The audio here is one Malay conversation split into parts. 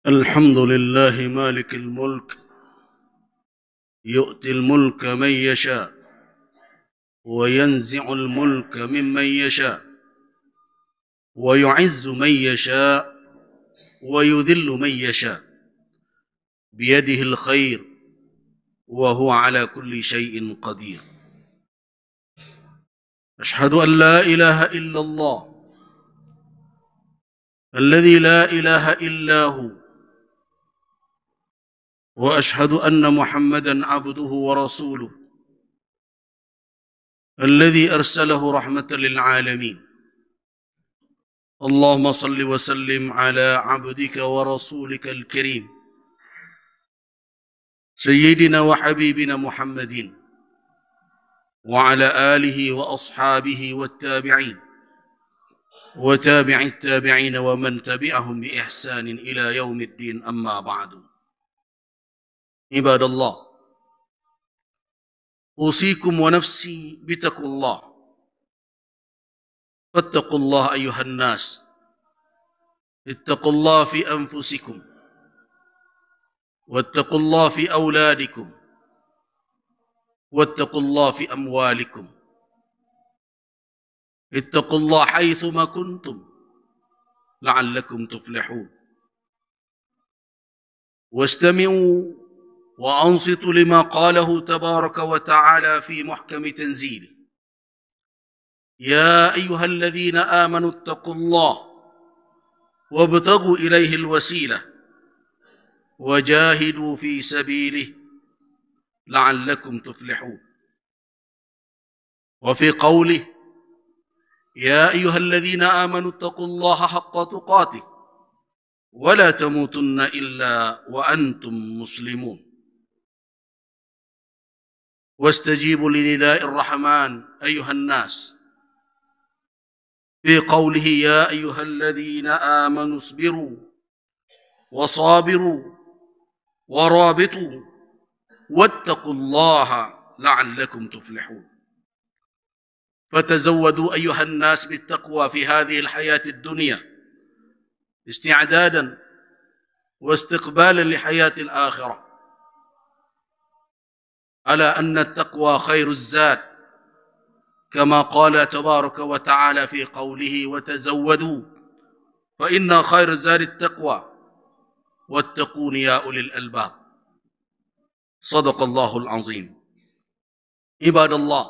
الحمد لله مالك الملك يؤتي الملك من يشاء وينزع الملك ممن يشاء ويعز من يشاء ويذل من يشاء بيده الخير وهو على كل شيء قدير. أشهد أن لا إله إلا الله الذي لا إله إلا هو، وأشهد أن محمدا عبده ورسوله الذي أرسله رحمة للعالمين. اللهم صل وسلم على عبدك ورسولك الكريم سيدنا وحبيبنا محمد وعلى آله وأصحابه والتابعين وتابع التابعين ومن تبعهم بإحسان إلى يوم الدين. أما بعد، عباد الله، أوصيكم ونفسي بتقوى الله. فاتقوا الله أيها الناس، اتقوا الله في أنفسكم، واتقوا الله في أولادكم، واتقوا الله في أموالكم، اتقوا الله حيثما كنتم لعلكم تفلحون. واستمعوا وأنصتوا لما قاله تبارك وتعالى في محكم تنزيله: يا أيها الذين آمنوا اتقوا الله وابتغوا إليه الوسيلة وجاهدوا في سبيله لعلكم تفلحون. وفي قوله: يا أيها الذين آمنوا اتقوا الله حق تقاته ولا تموتن إلا وأنتم مسلمون. واستجيبوا لنداء الرحمن أيها الناس في قوله: يا أيها الذين آمنوا اصبروا وصابروا ورابطوا واتقوا الله لعلكم تفلحون. فتزودوا أيها الناس بالتقوى في هذه الحياة الدنيا استعدادا واستقبالا لحياة الآخرة، على أن التقوى خير الزاد، كما قال تبارك وتعالى في قوله: وتزودوا فإن خير الزاد التقوى واتقون يا أولي الألباب. صدق الله العظيم. عباد الله،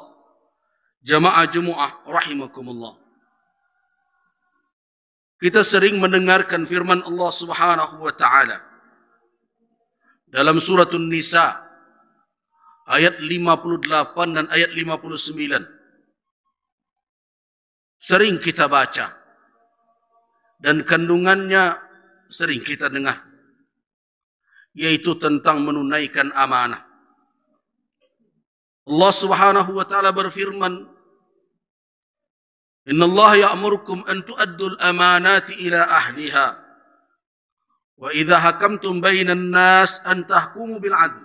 jamaah Jumu'ah rahimakumullah. Kita sering mendengarkan firman Allah Subhanahu wa taala dalam surat An-Nisa ayat 58 dan ayat 59. Sering kita baca dan kandungannya sering kita dengar, yaitu tentang menunaikan amanah. Allah Subhanahu wa taala berfirman: Inna Allah ya'murukum an tu'addul amanati ila ahliha wa idha hakamtum bainan nas an tahkumu bil 'adl.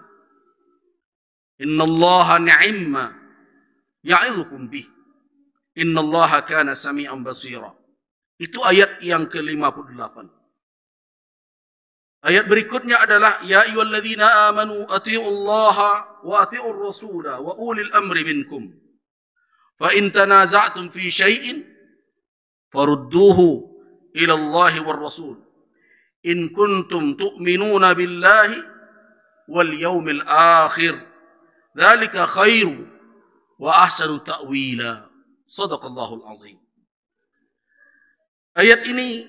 Inna Allah ni'ma ya'idhukum bih. Inna Allah kana sami'an basira. Itu ayat yang ke-58. Ayat berikutnya adalah: Ya ayyuhalladzina amanu atii'ullaha wa atii'ur rasula wa ulil amri minkum. Fa in tanaza'tum fi syai'in farudduhu ila Allahi war rasul. In kuntum tu'minuna billahi wal yawmil akhir. Dzalika khairu wa ahsanu ta'wila. Shadaqallahul azim. Ayat ini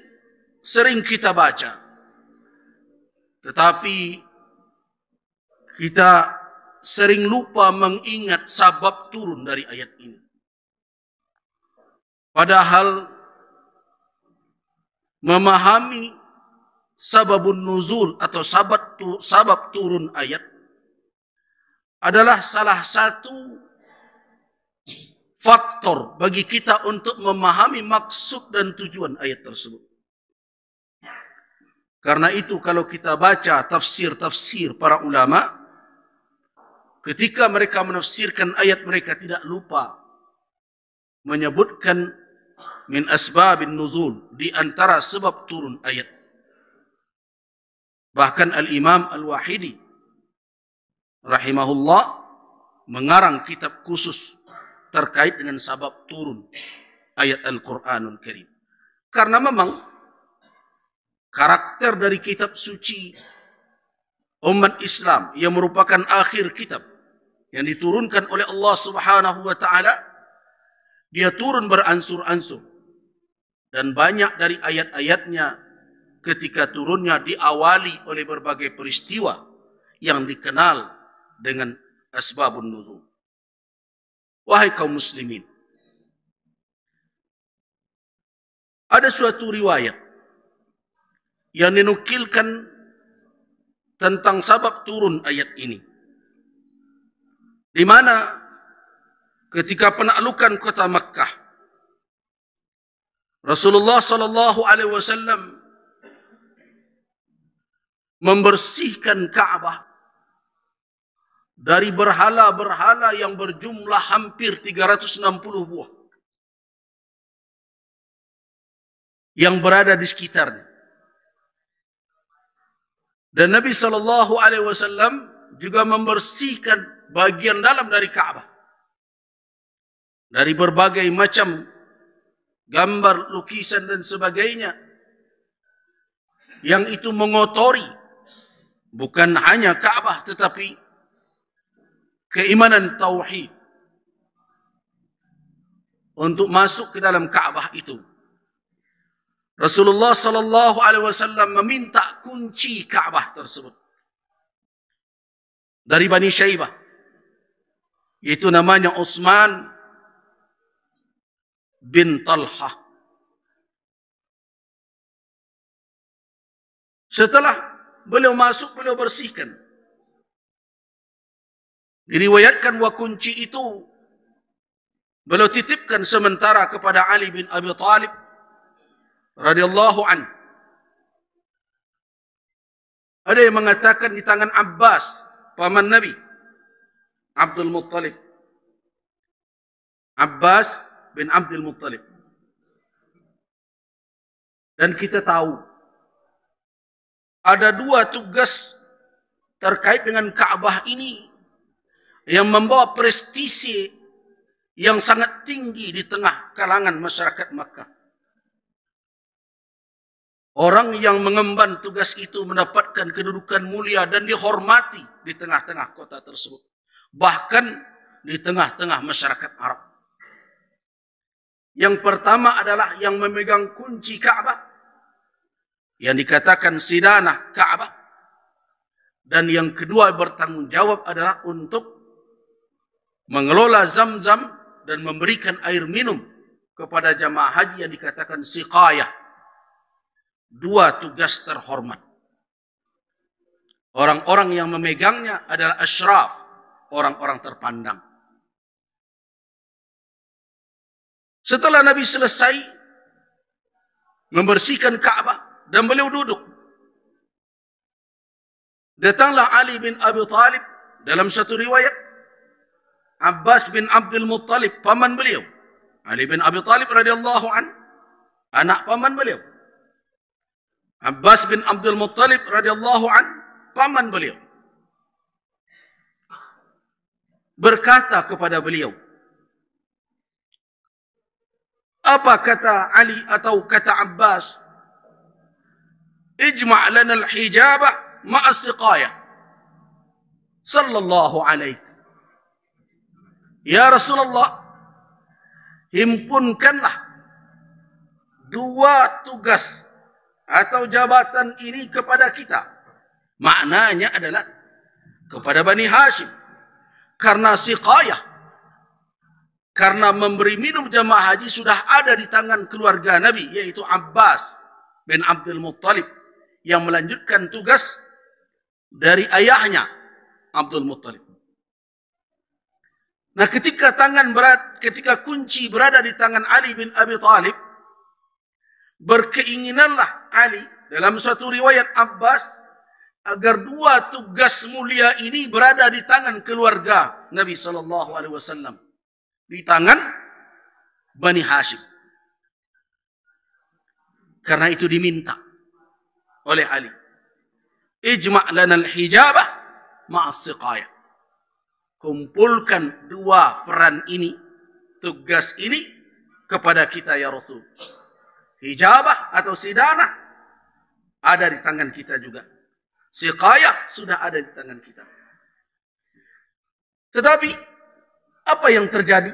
sering kita baca, tetapi kita sering lupa mengingat sabab turun dari ayat ini. Padahal memahami sababun nuzul atau sabab turun ayat adalah salah satu faktor bagi kita untuk memahami maksud dan tujuan ayat tersebut. Karena itu kalau kita baca tafsir-tafsir para ulama, ketika mereka menafsirkan ayat, mereka tidak lupa menyebutkan min asbabin nuzul, di antara sebab turun ayat. Bahkan Al-Imam Al-Wahidi rahimahullah mengarang kitab khusus terkait dengan sabab turun ayat Al-Quranul Karim. Karena memang karakter dari kitab suci umat Islam yang merupakan akhir kitab yang diturunkan oleh Allah Subhanahu wa taala, dia turun beransur-ansur, dan banyak dari ayat-ayatnya ketika turunnya diawali oleh berbagai peristiwa yang dikenal dengan asbabun nuzul. Wahai kaum muslimin, ada suatu riwayat yang dinukilkan tentang sabab turun ayat ini, di mana ketika penaklukan kota Makkah, Rasulullah sallallahu alaihi wasallam membersihkan Ka'bah dari berhala-berhala yang berjumlah hampir 360 buah yang berada di sekitarnya. Dan Nabi sallallahu alaihi wasallam juga membersihkan bagian dalam dari Ka'bah dari berbagai macam gambar, lukisan dan sebagainya yang itu mengotori bukan hanya Ka'bah tetapi keimanan tauhid untuk masuk ke dalam Ka'bah itu. Rasulullah sallallahu alaihi wasallam meminta kunci Ka'bah tersebut dari Bani Syaibah, yaitu namanya Utsman bin Talha. Setelah beliau masuk, beliau bersihkan. Diriwayatkan bahwa kunci itu beliau titipkan sementara kepada Ali bin Abi Thalib radhiyallahu anhu. Ada yang mengatakan di tangan Abbas, paman Nabi, Abdul Muttalib. Abbas bin Abdul Muttalib. Dan kita tahu ada dua tugas terkait dengan Ka'bah ini yang membawa prestisi yang sangat tinggi di tengah kalangan masyarakat Makkah. Orang yang mengemban tugas itu mendapatkan kedudukan mulia dan dihormati di tengah-tengah kota tersebut. Bahkan di tengah-tengah masyarakat Arab. Yang pertama adalah yang memegang kunci Ka'bah, yang dikatakan Sidanah Ka'bah. Dan yang kedua bertanggung jawab adalah untuk mengelola Zam-Zam dan memberikan air minum kepada jamaah haji yang dikatakan Siqayah. Dua tugas terhormat. Orang-orang yang memegangnya adalah asyraf, orang-orang terpandang. Setelah Nabi selesai membersihkan Ka'bah dan beliau duduk, datanglah Ali bin Abi Thalib, dalam satu riwayat Abbas bin Abdul Muttalib, paman beliau. Ali bin Abi Thalib radhiyallahu an, anak paman beliau. Abbas bin Abdul Muttalib radhiyallahu an, paman beliau. Berkata kepada beliau, apa kata Ali atau kata Abbas? Ijma' lana al-hijaba ma'a siqayah. Sallallahu alaihi. Ya Rasulullah, himpunkanlah dua tugas atau jabatan ini kepada kita. Maknanya adalah kepada Bani Hashim. Karena siqayah, karena memberi minum jamaah haji sudah ada di tangan keluarga Nabi, yaitu Abbas bin Abdul Muttalib, yang melanjutkan tugas dari ayahnya Abdul Muttalib. Nah, ketika kunci berada di tangan Ali bin Abi Thalib, berkeinginanlah Ali dalam suatu riwayat Abbas agar dua tugas mulia ini berada di tangan keluarga Nabi sallallahu alaihi wasallam, di tangan Bani Hashim. Karena itu diminta oleh Ali. ijma' lana al-hijabah ma'as siqayah. Kumpulkan dua peran ini, tugas ini kepada kita ya Rasul. Hijabah atau sidanah ada di tangan kita juga. Siqayah sudah ada di tangan kita. Tetapi apa yang terjadi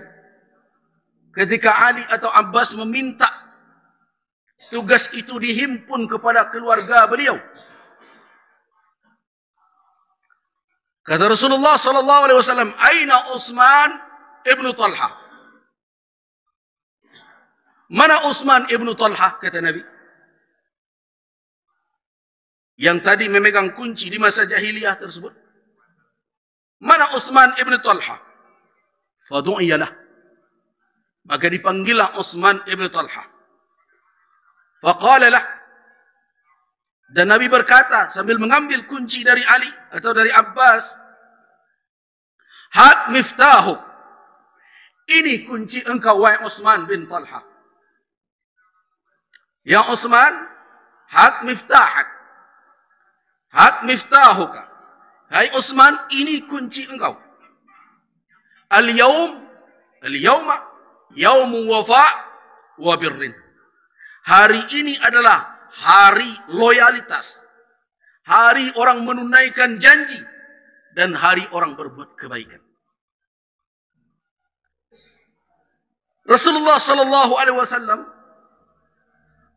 ketika Ali atau Abbas meminta tugas itu dihimpun kepada keluarga beliau? Kata Rasulullah sallallahu alaihi wasallam, "Aina Utsman ibn Talha?" Mana Utsman ibn Talha, kata Nabi? Yang tadi memegang kunci di masa jahiliyah tersebut. Mana Utsman ibn Talha? Fadu'iyalah. Maka dipanggillah Utsman ibn Talha. Faqala lah. Dan Nabi berkata sambil mengambil kunci dari Ali atau dari Abbas, "Hak miftahu." Ini kunci engkau, wahai Utsman bin Talha. Ya Utsman, hak miftahak. Hak miftahuka. Hai Utsman, ini kunci engkau. Al-yawma yaumu wafa' wa birrin. Hari ini adalah hari loyalitas. Hari orang menunaikan janji dan hari orang berbuat kebaikan. Rasulullah sallallahu alaihi wasallam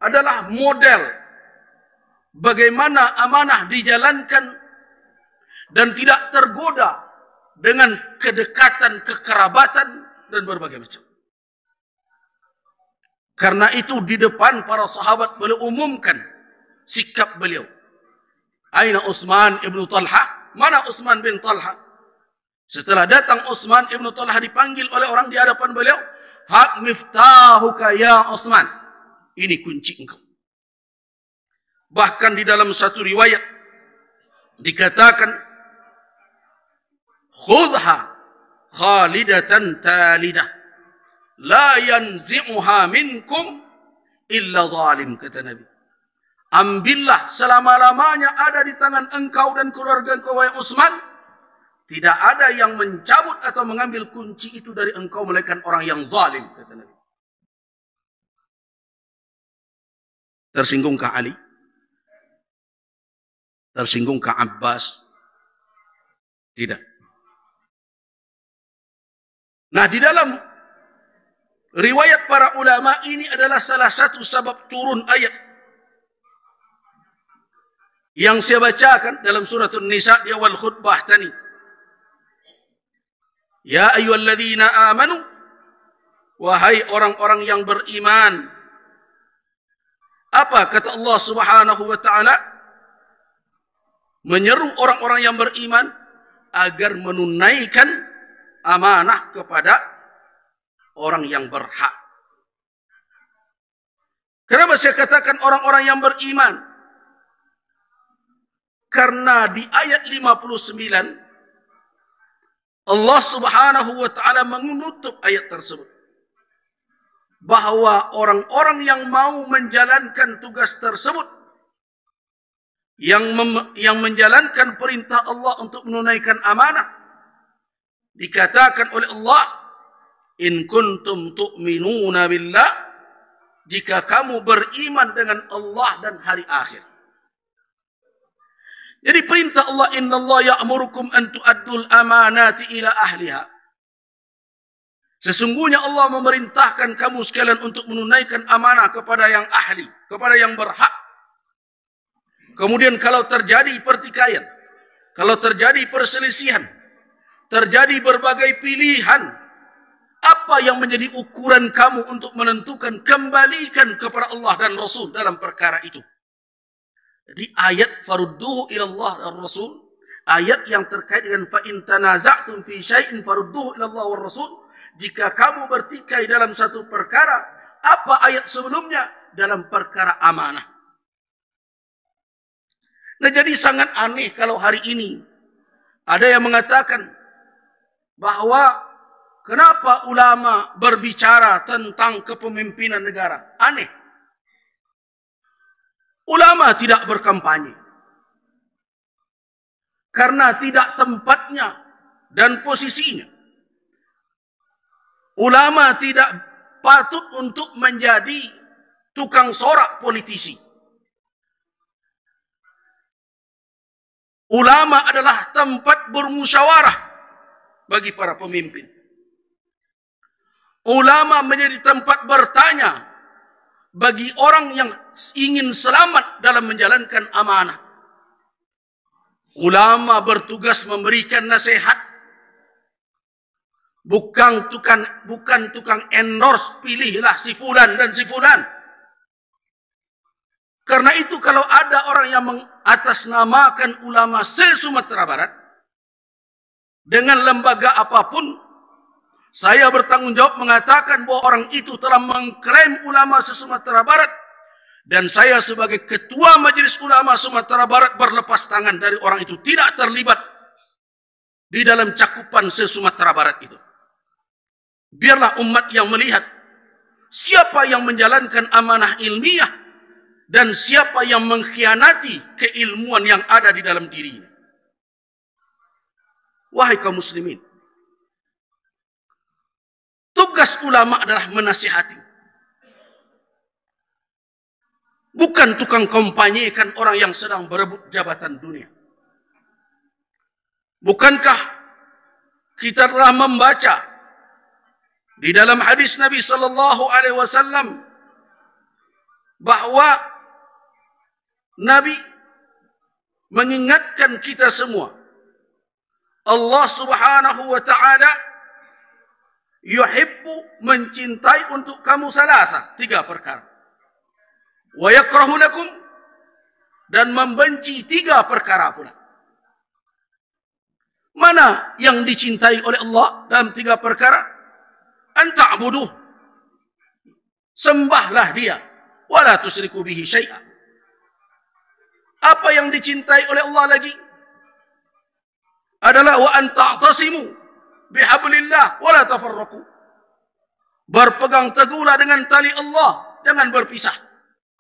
adalah model bagaimana amanah dijalankan dan tidak tergoda dengan kedekatan, kekerabatan dan berbagai macam. Karena itu di depan para sahabat beliau umumkan sikap beliau. Aina Utsman ibn Talha? Mana Utsman bin Talha? Setelah datang Utsman ibn Talha dipanggil oleh orang di hadapan beliau, "Hak miftahuka ya Utsman." Ini kunci engkau. Bahkan di dalam satu riwayat dikatakan, "Khudha khalidatan talidah, la yanzi'uha minkum illa zalim," kata Nabi. Ambillah selama-lamanya ada di tangan engkau dan keluarga engkau, wahai Utsman. Tidak ada yang mencabut atau mengambil kunci itu dari engkau melainkan orang yang zalim, kata Nabi. Tersinggungkah Ali? Tersinggungkah Abbas? Tidak. Nah, di dalam riwayat para ulama ini adalah salah satu sebab turun ayat yang saya bacakan dalam surah An-Nisa di awal khutbah tadi. Ya ayyuhalladzina amanu, wahai orang-orang yang beriman. Apa kata Allah Subhanahu wa taala? Menyeru orang-orang yang beriman agar menunaikan amanah kepada orang yang berhak. Kenapa saya katakan orang-orang yang beriman? Karena di ayat 59 Allah Subhanahu wa taala menutup ayat tersebut bahwa orang-orang yang mau menjalankan tugas tersebut, yang menjalankan perintah Allah untuk menunaikan amanah, dikatakan oleh Allah, "In kuntum tu'minuna billah," jika kamu beriman dengan Allah dan hari akhir. Jadi perintah Allah, "Innallaha ya'murukum an tu'addul amanati ila ahliha." Sesungguhnya Allah memerintahkan kamu sekalian untuk menunaikan amanah kepada yang ahli, kepada yang berhak. Kemudian kalau terjadi pertikaian, kalau terjadi perselisihan, terjadi berbagai pilihan, apa yang menjadi ukuran kamu untuk menentukan? Kembalikan kepada Allah dan Rasul dalam perkara itu. Jadi ayat farudduhu ila Allah dan Rasul, ayat yang terkait dengan fa in tanaza'tum fi syai'in farudduhu ila Allah wa Rasul. Jika kamu bertikai dalam satu perkara, apa ayat sebelumnya? Dalam perkara amanah. Nah, jadi sangat aneh kalau hari ini ada yang mengatakan bahwa kenapa ulama berbicara tentang kepemimpinan negara? Aneh. Ulama tidak berkampanye. karena tidak tempatnya dan posisinya. Ulama tidak patut untuk menjadi tukang sorak politisi. Ulama adalah tempat bermusyawarah bagi para pemimpin. Ulama menjadi tempat bertanya bagi orang yang ingin selamat dalam menjalankan amanah. Ulama bertugas memberikan nasihat, bukan tukang endorse, pilihlah si fulan dan si fulan. Karena itu kalau ada orang yang mengatasnamakan ulama se-Sumatera Barat dengan lembaga apapun, saya bertanggung jawab mengatakan bahwa orang itu telah mengklaim ulama se-Sumatera Barat, dan saya sebagai ketua Majelis Ulama Sumatera Barat berlepas tangan dari orang itu, tidak terlibat di dalam cakupan se-Sumatera Barat itu. Biarlah umat yang melihat siapa yang menjalankan amanah ilmiah dan siapa yang mengkhianati keilmuan yang ada di dalam dirinya. Wahai kaum muslimin, tugas ulama adalah menasihati, bukan tukang kompanyekan orang yang sedang berebut jabatan dunia. Bukankah kita telah membaca di dalam hadis Nabi sallallahu alaihi wasallam bahwa Nabi mengingatkan kita semua, Allah Subhanahu wa taala yuhibbu, mencintai untuk kamu salasa, 3 perkara. Wa yakrahu lakum, dan membenci 3 perkara pula. Mana yang dicintai oleh Allah dalam 3 perkara? An ta'buduh, sembahlah dia, wala tusyriku bihi syai'a. Apa yang dicintai oleh Allah lagi? Adalah wa an ta'tasimu bihablillah wala tafarraqu. Berpegang teguhlah dengan tali Allah, jangan berpisah,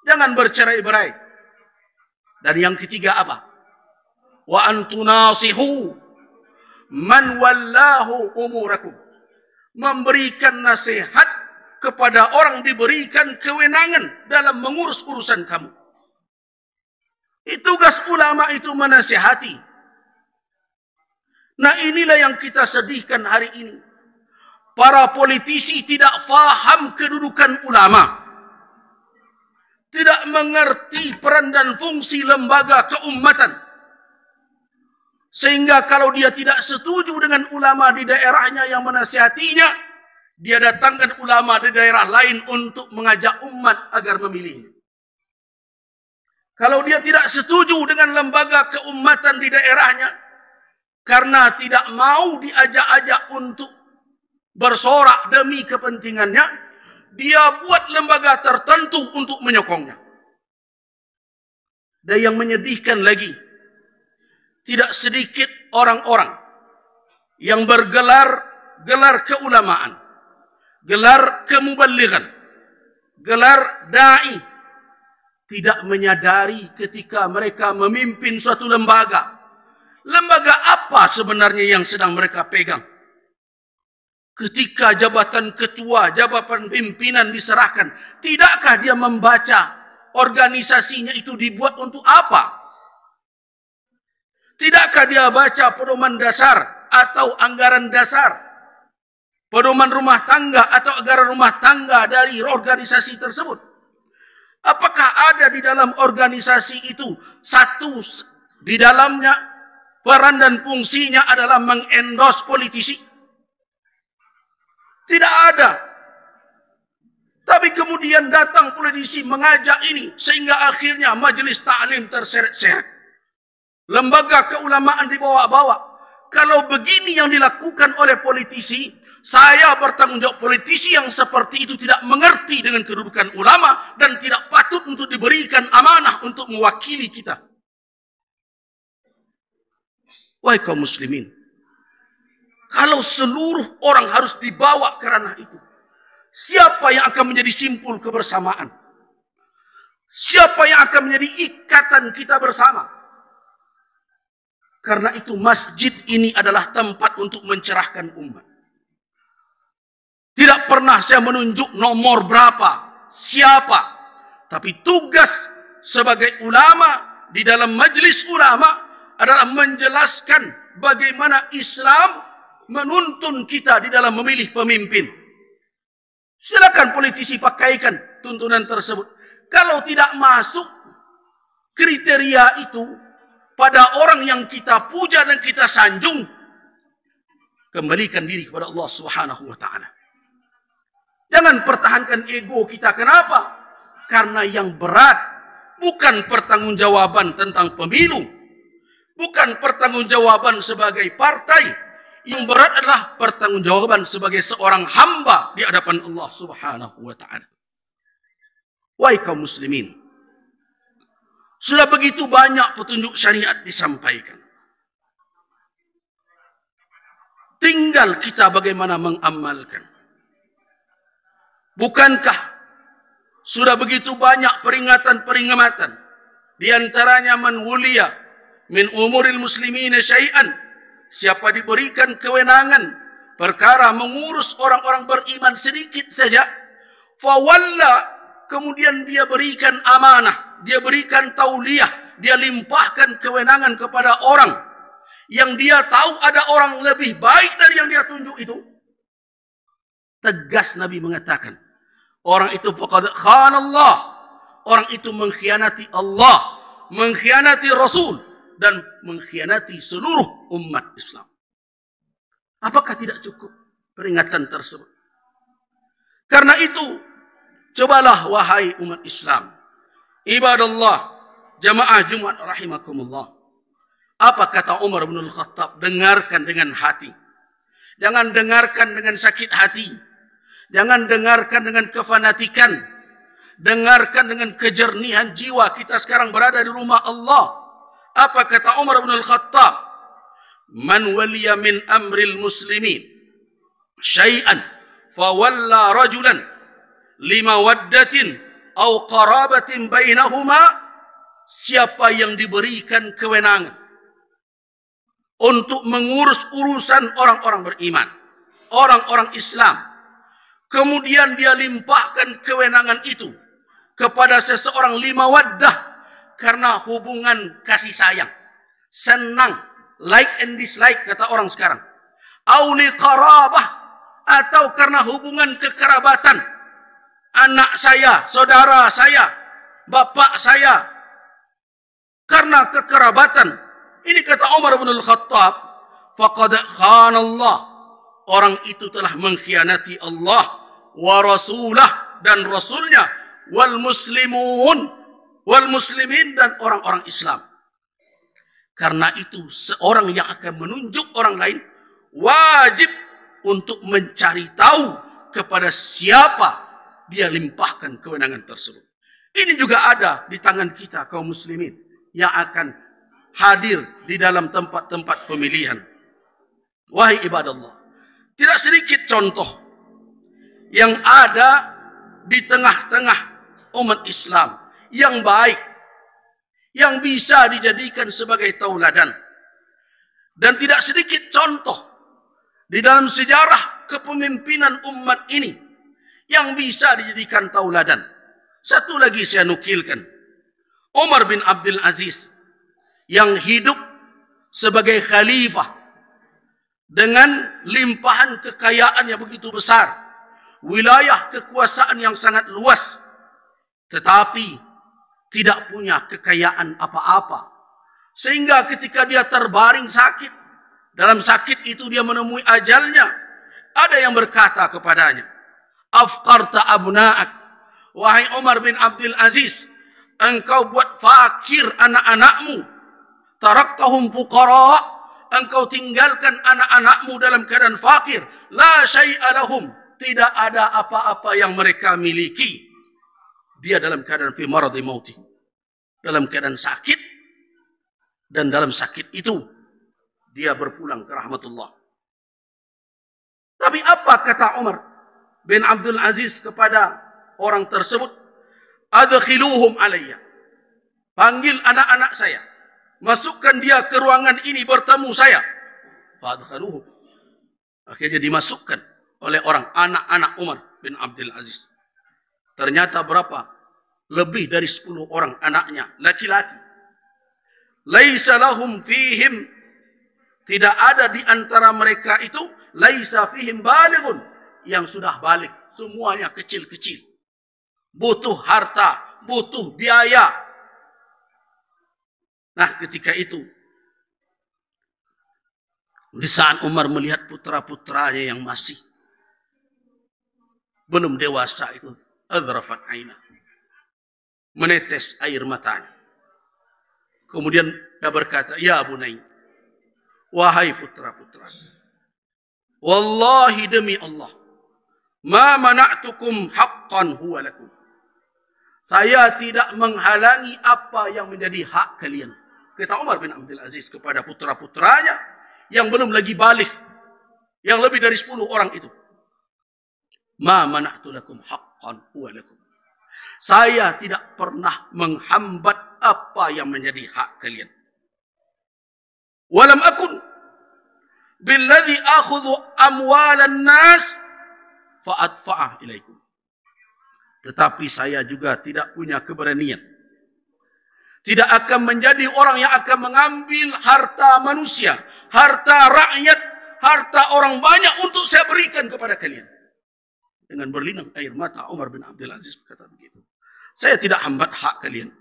jangan bercerai-berai. Dan yang ketiga apa? Wa antunasihu man wallahu umurakum. Memberikan nasihat kepada orang diberikan kewenangan dalam mengurus urusan kamu. Tugas ulama itu menasihati. Nah, inilah yang kita sedihkan hari ini. Para politisi tidak faham kedudukan ulama, tidak mengerti peran dan fungsi lembaga keumatan, sehingga kalau dia tidak setuju dengan ulama di daerahnya yang menasihatinya, dia datangkan ulama di daerah lain untuk mengajak umat agar memilih. Kalau dia tidak setuju dengan lembaga keumatan di daerahnya, karena tidak mau diajak-ajak untuk bersorak demi kepentingannya, dia buat lembaga tertentu untuk menyokongnya. Dan yang menyedihkan lagi, tidak sedikit orang-orang yang bergelar keulamaan, gelar kemubalighan, gelar da'i, tidak menyadari ketika mereka memimpin suatu lembaga. Lembaga apa sebenarnya yang sedang mereka pegang? Ketika jabatan ketua, jabatan pimpinan diserahkan, tidakkah dia membaca organisasinya itu dibuat untuk apa? Tidakkah dia baca pedoman dasar atau anggaran dasar, pedoman rumah tangga atau anggaran rumah tangga dari organisasi tersebut? Apakah ada di dalam organisasi itu satu di dalamnya peran dan fungsinya adalah mengendorse politisi? Tidak ada. Tapi kemudian datang politisi mengajak ini, sehingga akhirnya majelis ta'lim terseret-seret, lembaga keulamaan dibawa-bawa. Kalau begini yang dilakukan oleh politisi, saya bertanggung jawab politisi yang seperti itu tidak mengerti dengan kedudukan ulama dan tidak patut untuk diberikan amanah untuk mewakili kita. Wahai kaum muslimin, kalau seluruh orang harus dibawa ke ranah itu, siapa yang akan menjadi simpul kebersamaan? Siapa yang akan menjadi ikatan kita bersama? Karena itu masjid ini adalah tempat untuk mencerahkan umat. Tidak pernah saya menunjuk nomor berapa, siapa. Tapi tugas sebagai ulama di dalam majlis ulama adalah menjelaskan bagaimana Islam menuntun kita di dalam memilih pemimpin. Silakan politisi pakaikan tuntunan tersebut. Kalau tidak masuk kriteria itu pada orang yang kita puja dan kita sanjung, kembalikan diri kepada Allah Subhanahu wa taala. Jangan pertahankan ego kita. Kenapa? Karena yang berat bukan pertanggungjawaban tentang pemilu, bukan pertanggungjawaban sebagai partai. Yang berat adalah pertanggungjawaban sebagai seorang hamba di hadapan Allah Subhanahu wa taala. Wahai kaum muslimin, sudah begitu banyak petunjuk syariat disampaikan. Tinggal kita bagaimana mengamalkan. Bukankah sudah begitu banyak peringatan-peringatan, di antaranya man wuliya min umuril muslimina syai'an, siapa diberikan kewenangan perkara mengurus orang-orang beriman sedikit saja, fawalla, kemudian dia berikan amanah, dia berikan tauliyah, dia limpahkan kewenangan kepada orang yang dia tahu ada orang lebih baik dari yang dia tunjuk itu. Tegas Nabi mengatakan, orang itu faqad khana Allah, orang itu mengkhianati Allah, mengkhianati Rasul, dan mengkhianati seluruh umat Islam. Apakah tidak cukup peringatan tersebut? Karena itu, cobalah wahai umat Islam, ibadallah, jamaah Jumat rahimakumullah. Apa kata Umar bin Al-Khattab? Dengarkan dengan hati. Jangan dengarkan dengan sakit hati. Jangan dengarkan dengan kefanatikan. Dengarkan dengan kejernihan jiwa. Kita sekarang berada di rumah Allah. Apa kata Umar bin Al-Khattab? Man waliya min amril muslimin syai'an fawalla rajulan limawaddatin au qarabatin bainahuma, siapa yang diberikan kewenangan untuk mengurus urusan orang-orang beriman, orang-orang Islam, kemudian dia limpahkan kewenangan itu kepada seseorang limawaddah, karena hubungan kasih sayang, senang, like and dislike kata orang sekarang, au liqarabah, atau karena hubungan kekerabatan, anak saya, saudara saya, bapak saya, karena kekerabatan. Ini kata Umar bin Al-Khattab, faqad khana Allah, orang itu telah mengkhianati Allah wa rasulah, dan rasulnya, wal muslimun, wal muslimin, dan orang-orang Islam. Karena itu seorang yang akan menunjuk orang lain wajib untuk mencari tahu kepada siapa dia limpahkan kewenangan tersebut. Ini juga ada di tangan kita kaum muslimin yang akan hadir di dalam tempat-tempat pemilihan. Wahai ibadallah, tidak sedikit contoh yang ada di tengah-tengah umat Islam yang baik, yang bisa dijadikan sebagai tauladan. Dan tidak sedikit contoh di dalam sejarah kepemimpinan umat ini yang bisa dijadikan tauladan. Satu lagi saya nukilkan, Umar bin Abdul Aziz, yang hidup sebagai khalifah dengan limpahan kekayaan yang begitu besar, wilayah kekuasaan yang sangat luas, tetapi tidak punya kekayaan apa-apa. Sehingga ketika dia terbaring sakit, dalam sakit itu dia menemui ajalnya, ada yang berkata kepadanya, afqarta abna'ak, wahai Umar bin Abdul Aziz, engkau buat fakir anak-anakmu, taraktahum fuqara, engkau tinggalkan anak-anakmu dalam keadaan fakir, la syai'a lahum, tidak ada apa-apa yang mereka miliki. Dia dalam keadaan fi maradi mauti, dalam keadaan sakit, dan dalam sakit itu dia berpulang ke rahmatullah. Tapi apa kata Umar bin Abdul Aziz kepada orang tersebut? Adkhiluhum alayya, panggil anak-anak saya, masukkan dia ke ruangan ini bertemu saya. Fadkhaluhu. Akhirnya dimasukkan oleh orang anak-anak Umar bin Abdul Aziz. Ternyata berapa? Lebih dari 10 orang anaknya, laki-laki. Laisa lahum fihim, tidak ada di antara mereka itu, laisa fihim balighun, yang sudah balik. Semuanya kecil-kecil. Butuh harta, butuh biaya. Nah, ketika itu, di saat Umar melihat putra-putranya yang masih belum dewasa itu, adrafat aina, menetes air matanya. Kemudian dia berkata, ya bunai, wahai putra-putra, wallahi demi Allah, ma mana'tukum haqqan huwa lakum. Saya tidak menghalangi apa yang menjadi hak kalian. Kata Umar bin Abdul Aziz kepada putra-putranya yang belum lagi balik, yang lebih dari 10 orang itu. Ma mana'tu lakum haqqan huwa lakum. Saya tidak pernah menghambat apa yang menjadi hak kalian. Walam akun billadhi akhudhu amwalan nas fa'adfa'ah ilaikum. Tetapi saya juga tidak punya keberanian, tidak akan menjadi orang yang akan mengambil harta manusia, harta rakyat, harta orang banyak untuk saya berikan kepada kalian. Dengan berlinang air mata, Umar bin Abdul Aziz berkata begitu. Saya tidak hambat hak kalian,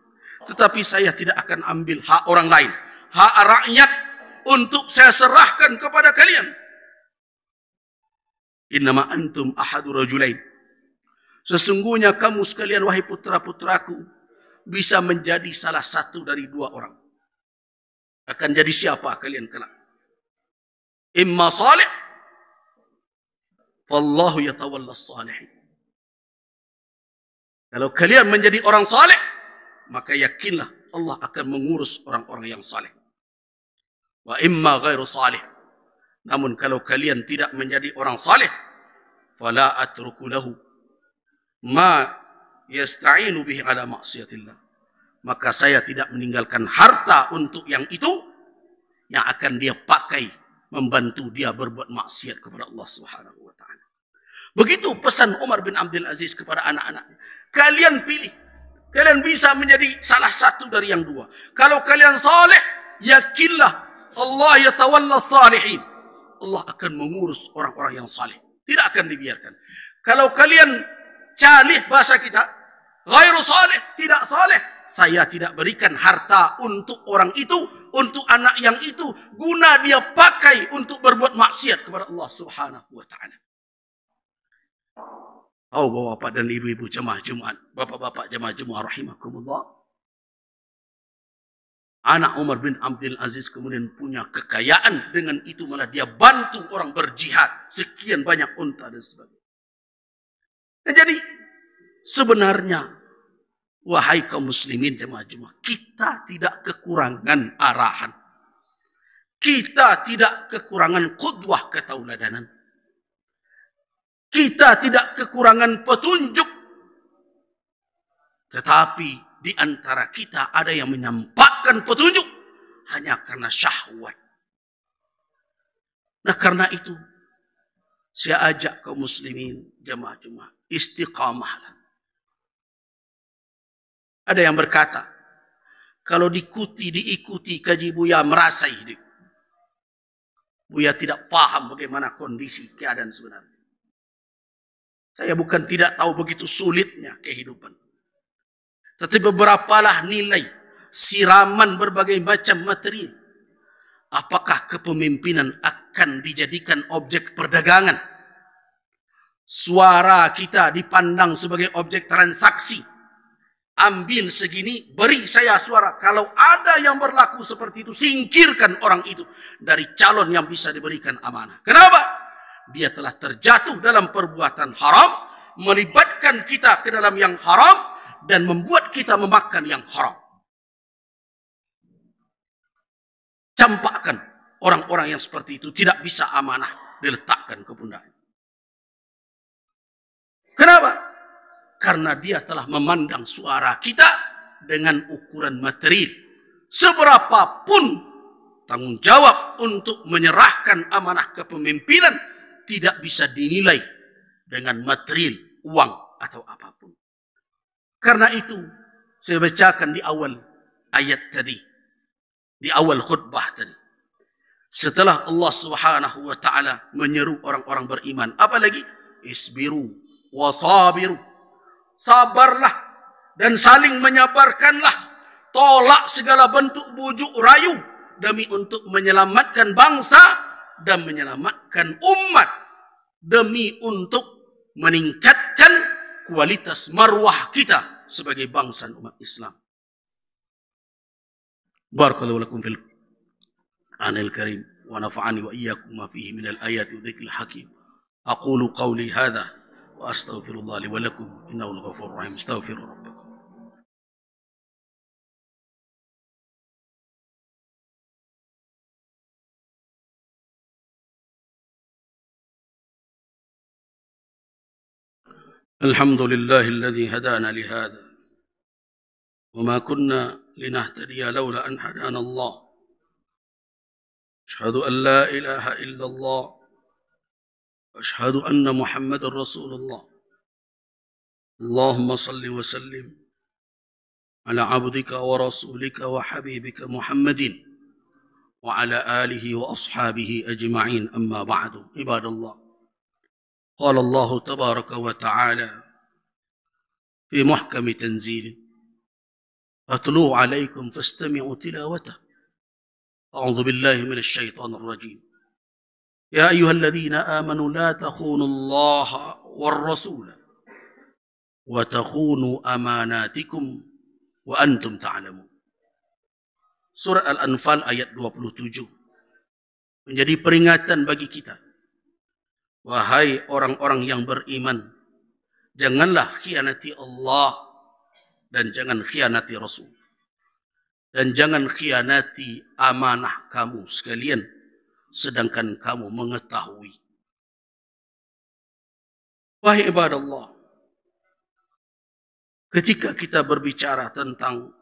tetapi saya tidak akan ambil hak orang lain, hak rakyat untuk saya serahkan kepada kalian. Innama antum ahadu rajulain. Sesungguhnya kamu sekalian, wahai putra-putraku, bisa menjadi salah satu dari 2 orang. Akan jadi siapa kalian kelak? Imma salih, wallahu yatawalla as-salihin. Kalau kalian menjadi orang saleh, maka yakinlah Allah akan mengurus orang-orang yang saleh. Wa imma ghairu salih. Namun kalau kalian tidak menjadi orang saleh, fala atruku lahu ma yasta'inu bihi ala ma'siyatillah. Maka saya tidak meninggalkan harta untuk yang itu, yang akan dia pakai membantu dia berbuat maksiat kepada Allah Subhanahu wa taala. Begitu pesan Umar bin Abdul Aziz kepada anak-anaknya. Kalian pilih. Kalian bisa menjadi salah satu dari yang 2. Kalau kalian saleh, yakinlah Allah yatawalla salihin. Allah akan mengurus orang-orang yang saleh. Tidak akan dibiarkan. Kalau kalian calih, bahasa kita, ghairu saleh, tidak saleh, saya tidak berikan harta untuk orang itu, untuk anak yang itu, guna dia pakai untuk berbuat maksiat kepada Allah Subhanahu wa taala. Oh, bapak-bapak dan ibu-ibu jemaah Jumat, bapak-bapak jemaah Jumat rahimakumullah. Anak Umar bin Abdul Aziz kemudian punya kekayaan, dengan itu malah dia bantu orang berjihad, sekian banyak unta dan sebagainya. Nah, jadi sebenarnya, wahai kaum muslimin jemaah Jumat, kita tidak kekurangan arahan. Kita tidak kekurangan qudwah, ketauladanan. Kita tidak kekurangan petunjuk. Tetapi di antara kita ada yang menyampaikan petunjuk hanya karena syahwat. Nah, karena itu saya ajak kaum muslimin jemaah Jumat, istiqamahlah. Ada yang berkata, kalau diikuti kaji Buya merasa hidup. Buya tidak paham bagaimana kondisi keadaan sebenarnya. Saya bukan tidak tahu begitu sulitnya kehidupan. Tetapi beberapalah nilai siraman berbagai macam materi. Apakah kepemimpinan akan dijadikan objek perdagangan? Suara kita dipandang sebagai objek transaksi. Ambil segini, beri saya suara. Kalau ada yang berlaku seperti itu, singkirkan orang itu dari calon yang bisa diberikan amanah. Kenapa? Dia telah terjatuh dalam perbuatan haram, melibatkan kita ke dalam yang haram, dan membuat kita memakan yang haram. Campakkan orang-orang yang seperti itu, tidak bisa amanah diletakkan ke pundaknya. Kenapa? Karena dia telah memandang suara kita dengan ukuran materi. seberapapun tanggung jawab untuk menyerahkan amanah kepemimpinan tidak bisa dinilai dengan material, uang atau apapun. Karena itu saya bacakan di awal ayat tadi, di awal khutbah tadi. Setelah Allah Subhanahu wa taala menyeru orang-orang beriman, apa lagi? Isbiru wasabiru. Sabarlah dan saling menyabarkanlah. Tolak segala bentuk bujuk rayu demi untuk menyelamatkan bangsa dan menyelamatkan umat, demi untuk meningkatkan kualitas marwah kita sebagai bangsa umat Islam. Barakallahu lakum fil Qur'anil Karim wa nafa'ani wa iyyakum ma fihi minal ayati wa dzikril hakim. Aqulu qawli hadha wa astaghfirullah li wa lakum innahu al-ghafurur rahim. Astaghfiru rabbakum. الحمد لله الذي هدانا لهذا وما كنا لنهتدي لولا أن هدانا الله أشهد أن لا إله إلا الله وأشهد أن محمد رسول الله اللهم صل وسلم على عبدك ورسولك وحبيبك محمد وعلى آله وأصحابه أجمعين أما بعد عباد الله قال الله تبارك وتعالى في محكم تنزيله أتلو عليكم فاستمعوا تلاوته أعوذ بالله من الشيطان الرجيم يا أيها الذين آمنوا لا تخونوا الله والرسول وتخونوا أماناتكم وأنتم تعلمون. Surah Al-Anfal ayat 27 menjadi peringatan bagi kita. Wahai orang-orang yang beriman, janganlah khianati Allah dan jangan khianati Rasul. Dan jangan khianati amanah kamu sekalian, sedangkan kamu mengetahui. Wahai ibadallah, ketika kita berbicara tentang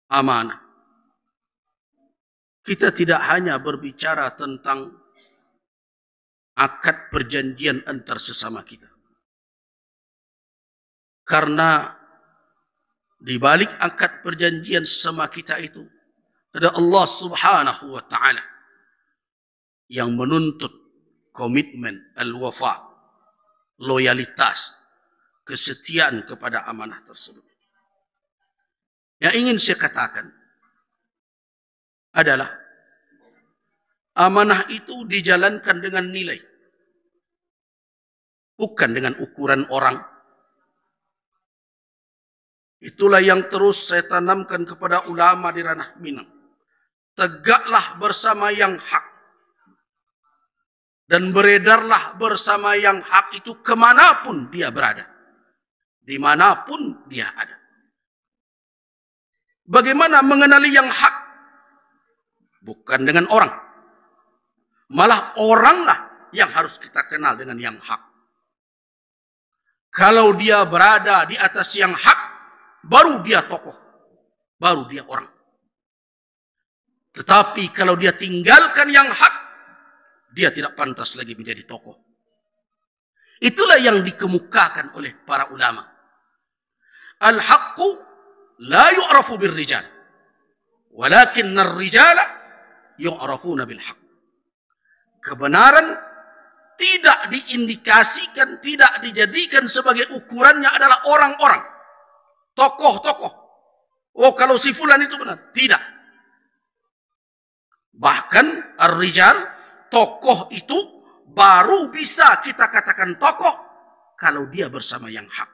amanah, kita tidak hanya berbicara tentang akad perjanjian antar sesama kita. Karena di balik akad perjanjian sesama kita itu ada Allah Subhanahu wa taala yang menuntut komitmen al-wafa, loyalitas, kesetiaan kepada amanah tersebut. Yang ingin saya katakan adalah amanah itu dijalankan dengan nilai, bukan dengan ukuran orang. Itulah yang terus saya tanamkan kepada ulama di ranah Minang. Tegaklah bersama yang hak. Dan beredarlah bersama yang hak itu kemanapun dia berada. Dimanapun dia ada. Bagaimana mengenali yang hak? Bukan dengan orang. Malah oranglah yang harus kita kenal dengan yang hak. Kalau dia berada di atas yang hak, baru dia tokoh. Baru dia orang. Tetapi kalau dia tinggalkan yang hak, dia tidak pantas lagi menjadi tokoh. Itulah yang dikemukakan oleh para ulama. Al-haqqu la yu'rafu bil-rijal. Walakinna ar-rijala yu'rafuna bil-haq. Kebenaran tidak diindikasikan, tidak dijadikan sebagai ukurannya adalah orang-orang. Tokoh-tokoh. Oh, kalau si fulan itu benar. Tidak. Bahkan ar-rijal, tokoh itu baru bisa kita katakan tokoh kalau dia bersama yang hak.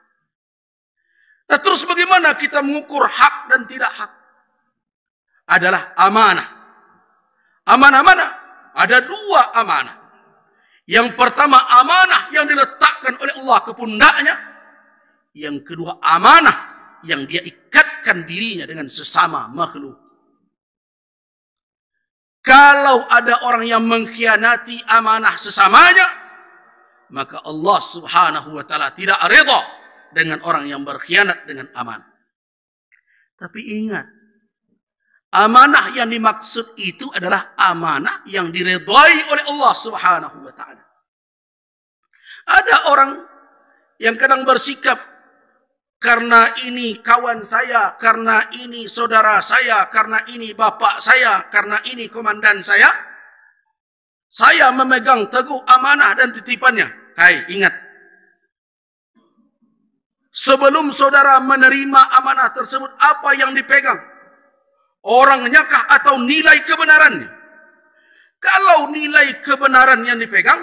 Nah, terus bagaimana kita mengukur hak dan tidak hak? Adalah amanah. Amanah mana? Ada dua amanah. Yang pertama amanah yang diletakkan oleh Allah ke pundaknya. Yang kedua amanah yang dia ikatkan dirinya dengan sesama makhluk. Kalau ada orang yang mengkhianati amanah sesamanya, maka Allah Subhanahu wa taala tidak redha dengan orang yang berkhianat dengan amanah. Tapi ingat, Amanah yang dimaksud itu adalah amanah yang diredai oleh Allah Subhanahu wa ta'ala. Ada orang yang kadang bersikap, karena ini kawan saya, karena ini saudara saya, karena ini bapak saya, karena ini komandan saya memegang teguh amanah dan titipannya. Hai, ingat, sebelum saudara menerima amanah tersebut, apa yang dipegang? Orangnya kah atau nilai kebenarannya? Kalau nilai kebenaran yang dipegang,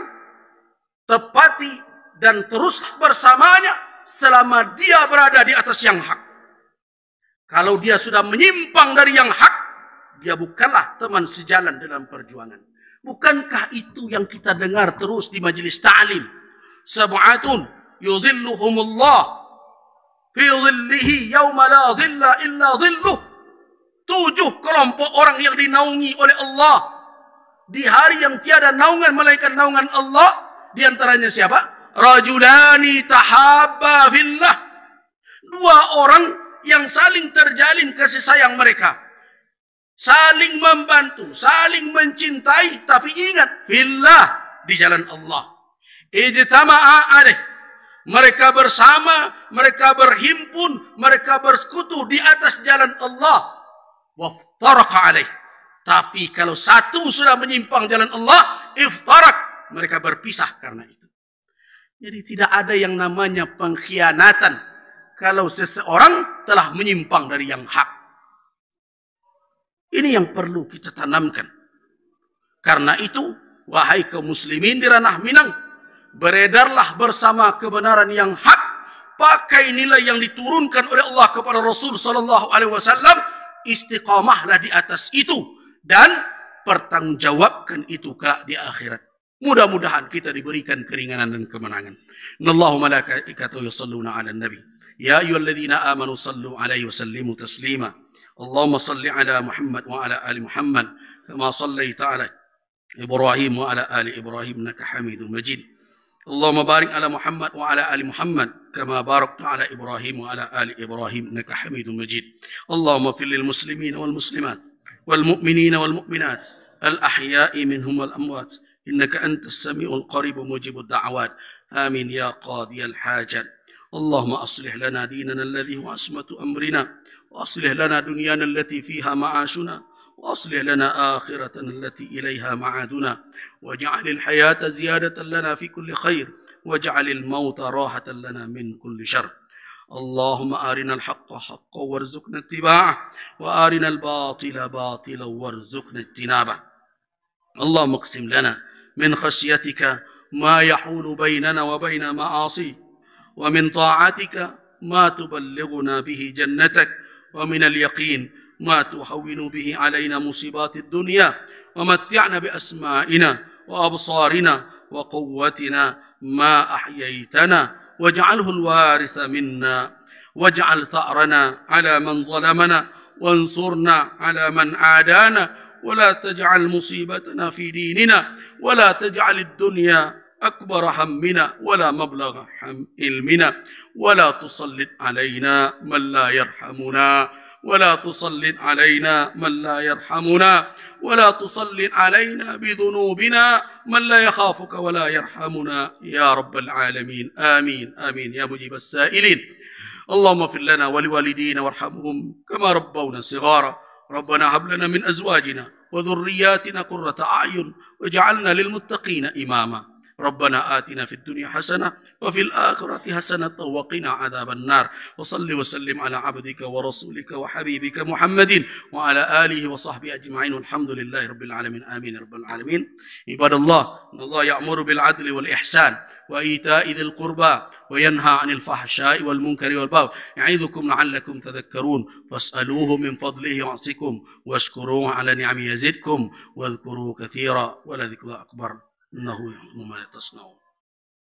tepati dan terus bersamanya selama dia berada di atas yang hak. Kalau dia sudah menyimpang dari yang hak, dia bukanlah teman sejalan dalam perjuangan. Bukankah itu yang kita dengar terus di majelis ta'lim? Sab'atun yuzilluhumullah fi zillihi yawma la zilla illa zilluh. 7 kelompok orang yang dinaungi oleh Allah di hari yang tiada naungan melainkan naungan Allah. Di antaranya siapa? Rajulani tahabba fillah. 2 orang yang saling terjalin kasih sayang mereka, saling membantu, saling mencintai, tapi ingat, fillah, di jalan Allah. Ijtama'a alaih, mereka bersama, mereka berhimpun, mereka bersekutu di atas jalan Allah. Waftaraqa alaih, tapi kalau satu sudah menyimpang jalan Allah, iftarak, mereka berpisah karena itu. Jadi tidak ada yang namanya pengkhianatan kalau seseorang telah menyimpang dari yang hak. Ini yang perlu kita tanamkan. Karena itu, wahai kaum muslimin di ranah Minang, beredarlah bersama kebenaran yang hak, pakai nilai yang diturunkan oleh Allah kepada Rasul sallallahu alaihi wasallam, istiqamahlah di atas itu dan pertanggungjawabkan itu kelak di akhirat. Mudah-mudahan kita diberikan keringanan dan kemenangan. Innallaha wa malaikatahu yusalluna 'alan nabi. Ya ayyuhalladzina amanu sallu 'alaihi wa sallimu taslima. Allahumma salli 'ala Muhammad wa 'ala ali Muhammad kama sallaita 'ala Ibrahim wa 'ala ali Ibrahim innaka Hamidum Majid. Allahumma barik 'ala Muhammad wa 'ala ali Muhammad kama barakta 'ala Ibrahim wa 'ala ali Ibrahim innaka Hamidum Majid. Allahumma fil lil muslimin wal muslimat wal mu'minina wal mu'minat al ahya'i minhum wal amwat. إنك أنت السميع القريب مجيب الدعوات آمين يا قاضي الحاجات. اللهم أصلح لنا ديننا الذي هو عصمة أمرنا وأصلح لنا دنيانا التي فيها معاشنا وأصلح لنا آخرتنا التي إليها معادنا واجعل الحياة زيادة لنا في كل خير واجعل الموت راحة لنا من كل شر. اللهم أرنا الحق حقا وارزقنا اتباعه وأرنا الباطل باطلا وارزقنا اجتنابه. اللهم اقسم لنا من خشيتك ما يحول بيننا وبين معاصيك ومن طاعتك ما تبلغنا به جنتك ومن اليقين ما تهون به علينا مصيبات الدنيا ومتعنا بأسمائنا وأبصارنا وقوتنا ما أحييتنا واجعله الوارث منا واجعل ثأرنا على من ظلمنا وانصرنا على من عادانا ولا تجعل مصيبتنا في ديننا ولا تجعل الدنيا أكبر همنا ولا مبلغ علمنا ولا تسلط علينا من لا يرحمنا ولا تسلط علينا من لا يرحمنا ولا تسلط علينا بذنوبنا من لا يخافك ولا يرحمنا يا رب العالمين. آمين آمين يا مجيب السائلين. اللهم اغفر لنا ولوالدينا وارحمهم كما ربونا صغارا. ربنا هب لنا من أزواجنا وذرياتنا قرة أعين واجعلنا للمتقين إماما. ربنا آتنا في الدنيا حسنة وفي الآخرة حسنة وقنا عذاب النار. وصل وسلم على عبدك ورسولك وحبيبك محمد وعلى آله وصحبه أجمعين والحمد لله رب العالمين. آمين رب العالمين. عباد الله، إن الله يأمر بالعدل والإحسان وإيتاء ذي القربى وينهى عن الفحشاء والمنكر والبغي يعظكم لعلكم تذكرون. فاسألوه من فضله يعطكم واشكروه على نعمه يزدكم واذكروه كثيرا ولذكر أكبر إنه يعلم ما تصنعون.